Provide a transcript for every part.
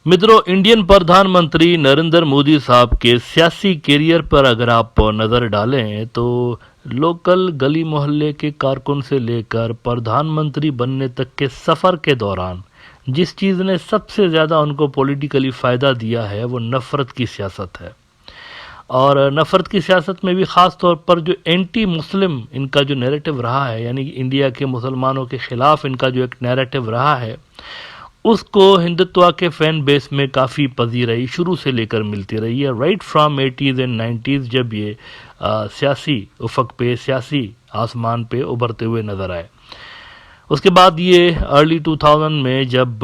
मित्रों, इंडियन प्रधानमंत्री नरेंद्र मोदी साहब के सियासी करियर पर अगर आप नज़र डालें तो लोकल गली मोहल्ले के कारकुन से लेकर प्रधानमंत्री बनने तक के सफ़र के दौरान जिस चीज़ ने सबसे ज़्यादा उनको पॉलिटिकली फ़ायदा दिया है वो नफ़रत की सियासत है। और नफ़रत की सियासत में भी ख़ास तौर पर जो एंटी मुस्लिम इनका जो नैरेटिव रहा है, यानी इंडिया के मुसलमानों के ख़िलाफ़ इनका जो एक नैरेटिव रहा है, उसको हिंदुत्व के फैन बेस में काफ़ी पजीराई शुरू से लेकर मिलती रही है, right from 80s and 90s, जब ये सियासी उफक पे, सियासी आसमान पे उभरते हुए नज़र आए। उसके बाद ये अर्ली 2000 में जब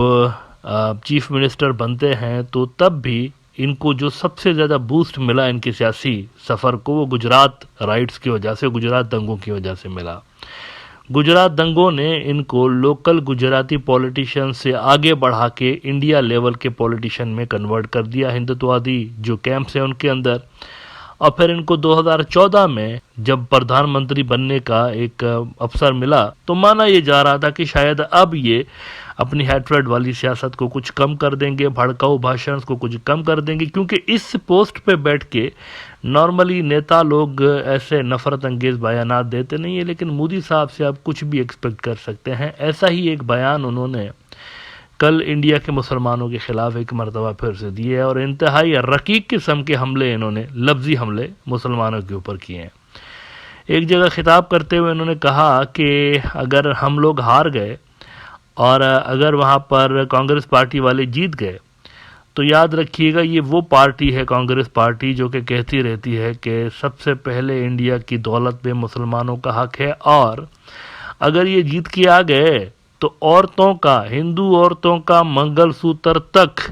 चीफ मिनिस्टर बनते हैं तो तब भी इनको जो सबसे ज़्यादा बूस्ट मिला इनके सियासी सफ़र को, वो गुजरात राइट्स की वजह से, गुजरात दंगों की वजह से मिला। गुजरात दंगों ने इनको लोकल गुजराती पॉलिटिशियन से आगे बढ़ा के इंडिया लेवल के पॉलिटिशियन में कन्वर्ट कर दिया, हिंदुत्ववादी जो कैंप्स हैं उनके अंदर। और फिर इनको 2014 में जब प्रधानमंत्री बनने का एक अवसर मिला तो माना ये जा रहा था कि शायद अब ये अपनी हैट्रेड वाली सियासत को कुछ कम कर देंगे, भड़काऊ भाषण को कुछ कम कर देंगे, क्योंकि इस पोस्ट पे बैठ के नॉर्मली नेता लोग ऐसे नफरत अंगेज बयानात देते नहीं है, लेकिन मोदी साहब से आप कुछ भी एक्सपेक्ट कर सकते हैं। ऐसा ही एक बयान उन्होंने कल इंडिया के मुसलमानों के खिलाफ एक मरतबा फिर से दिए है और इंतहाई रकीक किस्म के हमले, इन्होंने लफ्जी हमले मुसलमानों के ऊपर किए हैं। एक जगह खिताब करते हुए इन्होंने कहा कि अगर हम लोग हार गए और अगर वहाँ पर कांग्रेस पार्टी वाले जीत गए तो याद रखिएगा ये वो पार्टी है, कांग्रेस पार्टी, जो कि कहती रहती है कि सबसे पहले इंडिया की दौलत में मुसलमानों का हक है, और अगर ये जीत के आ गए तो औरतों का, हिंदू औरतों का मंगलसूत्र तक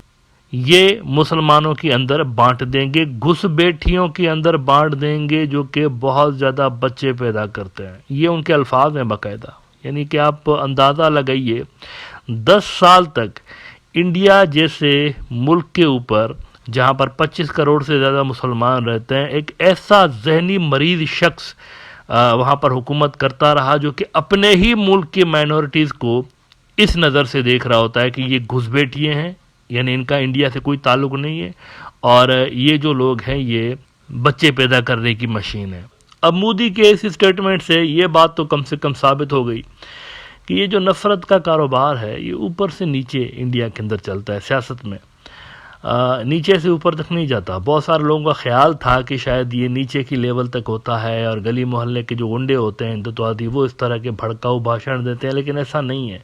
ये मुसलमानों के अंदर बांट देंगे, घुसपैठियों के अंदर बांट देंगे जो कि बहुत ज़्यादा बच्चे पैदा करते हैं। ये उनके अल्फाज हैं बाकायदा। यानी कि आप अंदाज़ा लगाइए 10 साल तक इंडिया जैसे मुल्क के ऊपर, जहाँ पर 25 करोड़ से ज़्यादा मुसलमान रहते हैं, एक ऐसा जहनी मरीज शख्स वहाँ पर हुकूमत करता रहा जो कि अपने ही मुल्क के माइनॉरिटीज़ को इस नज़र से देख रहा होता है कि ये घुसपैठिए हैं, यानी इनका इंडिया से कोई ताल्लुक़ नहीं है, और ये जो लोग हैं ये बच्चे पैदा करने की मशीन है। अब मोदी के इस स्टेटमेंट से ये बात तो कम से कम साबित हो गई कि ये जो नफ़रत का कारोबार है ये ऊपर से नीचे इंडिया के अंदर चलता है सियासत में, नीचे से ऊपर तक नहीं जाता। बहुत सारे लोगों का ख्याल था कि शायद ये नीचे की लेवल तक होता है और गली मोहल्ले के जो गुंडे होते हैं हिंदुत्ववादी वो इस तरह के भड़काऊ भाषण देते हैं, लेकिन ऐसा नहीं है।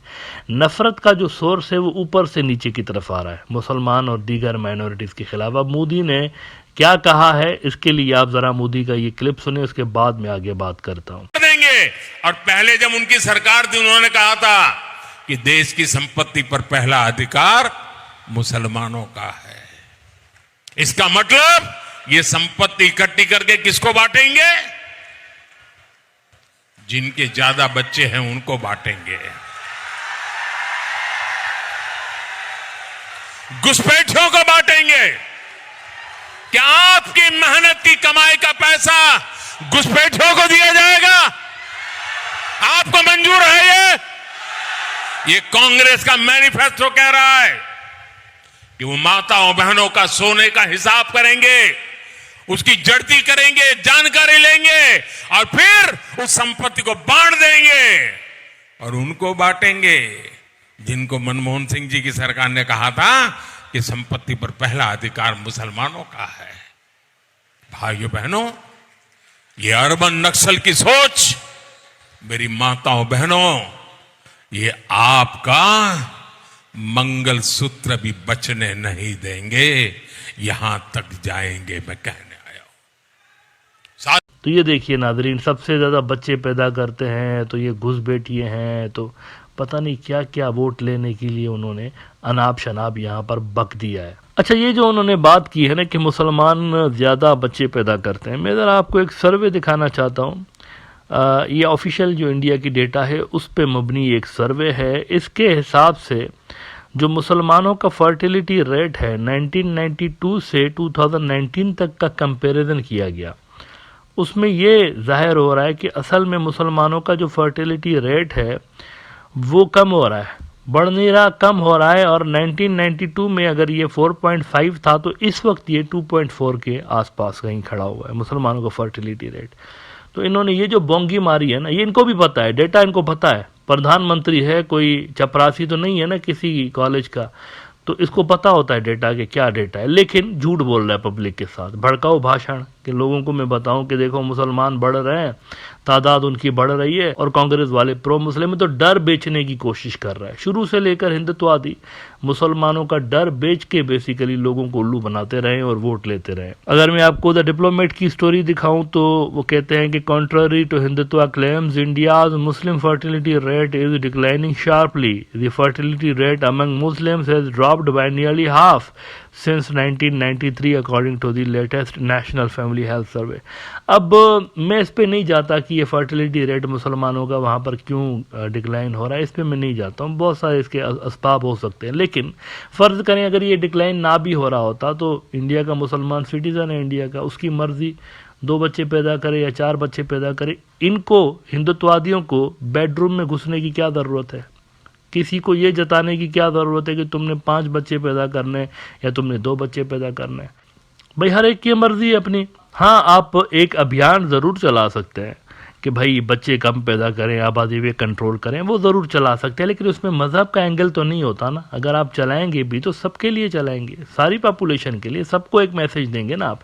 नफ़रत का जो सोर्स है वो ऊपर से नीचे की तरफ आ रहा है, मुसलमान और दीगर माइनॉरिटीज़ के खिलाफ। अब मोदी ने क्या कहा है इसके लिए आप ज़रा मोदी का ये क्लिप सुने, उसके बाद में आगे बात करता हूँ। और पहले जब उनकी सरकार थी उन्होंने कहा था कि देश की संपत्ति पर पहला अधिकार मुसलमानों का है। इसका मतलब ये संपत्ति इकट्ठी करके किसको बांटेंगे? जिनके ज्यादा बच्चे हैं उनको बांटेंगे। घुसपैठियों को बांटेंगे। क्या आपकी मेहनत की कमाई का पैसा घुसपैठियों को दिया जाएगा? आपको मंजूर है? ये कांग्रेस का मैनिफेस्टो कह रहा है कि वो माताओं बहनों का सोने का हिसाब करेंगे, उसकी जड़ती करेंगे, जानकारी लेंगे और फिर उस संपत्ति को बांट देंगे। और उनको बांटेंगे जिनको मनमोहन सिंह जी की सरकार ने कहा था कि संपत्ति पर पहला अधिकार मुसलमानों का है। भाइयों बहनों, ये अर्बन नक्सल की सोच, मेरी माताओं बहनों, ये आपका मंगलसूत्र भी बचने नहीं देंगे, यहां तक जाएंगे, मैं कहने आया हूं। तो ये देखिए नाजरीन, सबसे ज़्यादा बच्चे पैदा करते हैं तो ये घुसपैठिए हैं, तो पता नहीं क्या क्या वोट लेने के लिए उन्होंने अनाप शनाप यहाँ पर बक दिया है। अच्छा, ये जो उन्होंने बात की है ना कि मुसलमान ज़्यादा बच्चे पैदा करते हैं, मैं ज़रा आपको एक सर्वे दिखाना चाहता हूँ। ये ऑफिशियल जो इंडिया की डेटा है उस पे मबनी एक सर्वे है। इसके हिसाब से जो मुसलमानों का फर्टिलिटी रेट है 1992 से 2019 तक का कंपैरिजन किया गया, उसमें ये जाहिर हो रहा है कि असल में मुसलमानों का जो फर्टिलिटी रेट है वो कम हो रहा है। बढ़ नहीं रहा, कम हो रहा है। और 1992 में अगर ये 4.5 था तो इस वक्त ये 2.4 के आसपास कहीं खड़ा हुआ है मुसलमानों का फर्टिलिटी रेट। तो इन्होंने ये जो बोंगी मारी है ना, ये इनको भी पता है, डेटा इनको पता है। प्रधानमंत्री है, कोई चपरासी तो नहीं है ना किसी कॉलेज का, तो इसको पता होता है डेटा के क्या डेटा है, लेकिन झूठ बोल रहा है पब्लिक के साथ। भड़काऊ भाषण कि लोगों को मैं बताऊं कि देखो मुसलमान बढ़ रहे हैं, तादाद उनकी बढ़ रही है, और कांग्रेस वाले प्रो मुस्लिम में तो डर बेचने की कोशिश कर रहा है। शुरू से लेकर हिंदुत्ववादी मुसलमानों का डर बेच के बेसिकली लोगों को उल्लू बनाते रहे और वोट लेते रहे। अगर मैं आपको द डिप्लोमेट की स्टोरी दिखाऊं तो वो कहते हैं कि contrary to Hindutva claims India's Muslim fertility rate is declining sharply. The fertility rate among Muslims has dropped by nearly half since 1993 according to the latest national family health survey। अब मैं इस पे नहीं जाता कि ये फर्टिलिटी रेट मुसलमानों का वहाँ पर क्यों डिक्लाइन हो रहा है, इस पे मैं नहीं जाता हूँ। बहुत सारे इसके असबाब हो सकते हैं, लेकिन फ़र्ज़ करें अगर ये डिक्लाइन ना भी हो रहा होता तो इंडिया का मुसलमान सिटीज़न है इंडिया का, उसकी मर्ज़ी 2 बच्चे पैदा करे या 4 बच्चे पैदा करे, इनको हिंदुत्ववादियों को बेडरूम में घुसने की क्या ज़रूरत है? किसी को ये जताने की क्या ज़रूरत है कि तुमने 5 बच्चे पैदा करने या तुमने 2 बच्चे पैदा करने? भाई हर एक की मर्जी है अपनी। हाँ, आप एक अभियान ज़रूर चला सकते हैं कि भाई बच्चे कम पैदा करें, आबादी पे कंट्रोल करें, वो ज़रूर चला सकते हैं, लेकिन उसमें मज़हब का एंगल तो नहीं होता ना। अगर आप चलाएंगे भी तो सबके लिए चलाएंगे, सारी पॉपुलेशन के लिए, सबको एक मैसेज देंगे ना आप।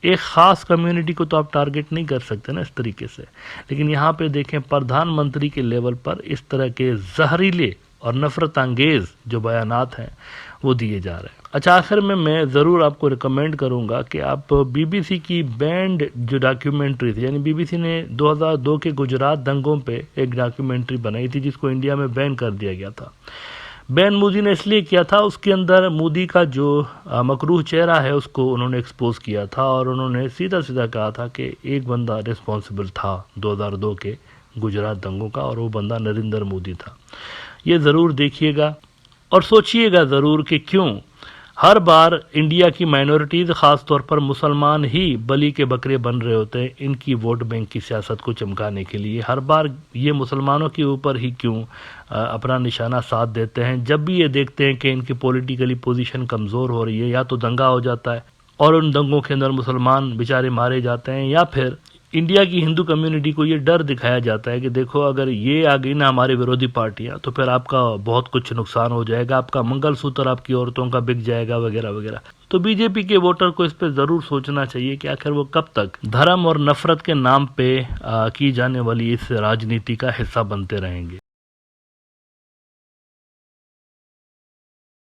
एक ख़ास कम्युनिटी को तो आप टारगेट नहीं कर सकते ना इस तरीके से। लेकिन यहाँ पे देखें प्रधानमंत्री के लेवल पर इस तरह के जहरीले और नफ़रत अंगेज़ जो बयानात हैं वो दिए जा रहे हैं। अच्छा, आखिर में मैं ज़रूर आपको रिकमेंड करूंगा कि आप बीबीसी की बैंड जो डॉक्यूमेंट्री थी, यानी बीबीसी ने 2002 के गुजरात दंगों पे एक डॉक्यूमेंट्री बनाई थी जिसको इंडिया में बैन कर दिया गया था। बैन मोदी ने इसलिए किया था, उसके अंदर मोदी का जो मकरूह चेहरा है उसको उन्होंने एक्सपोज किया था और उन्होंने सीधा सीधा कहा था कि एक बंदा रिस्पॉन्सिबल था 2002 के गुजरात दंगों का, और वो बंदा नरेंद्र मोदी था। ये ज़रूर देखिएगा और सोचिएगा ज़रूर कि क्यों हर बार इंडिया की माइनॉरिटीज़, ख़ास तौर पर मुसलमान ही बलि के बकरे बन रहे होते हैं इनकी वोट बैंक की सियासत को चमकाने के लिए। हर बार ये मुसलमानों के ऊपर ही क्यों अपना निशाना साध देते हैं। जब भी ये देखते हैं कि इनकी पॉलिटिकली पोजीशन कमज़ोर हो रही है, या तो दंगा हो जाता है और उन दंगों के अंदर मुसलमान बेचारे मारे जाते हैं, या फिर इंडिया की हिंदू कम्युनिटी को ये डर दिखाया जाता है कि देखो अगर ये आ गई ना हमारी विरोधी पार्टियां तो फिर आपका बहुत कुछ नुकसान हो जाएगा, आपका मंगलसूत्र आपकी औरतों का बिक जाएगा वगैरह वगैरह। तो बीजेपी के वोटर को इस पे ज़रूर सोचना चाहिए कि आखिर वो कब तक धर्म और नफरत के नाम पे की जाने वाली इस राजनीति का हिस्सा बनते रहेंगे।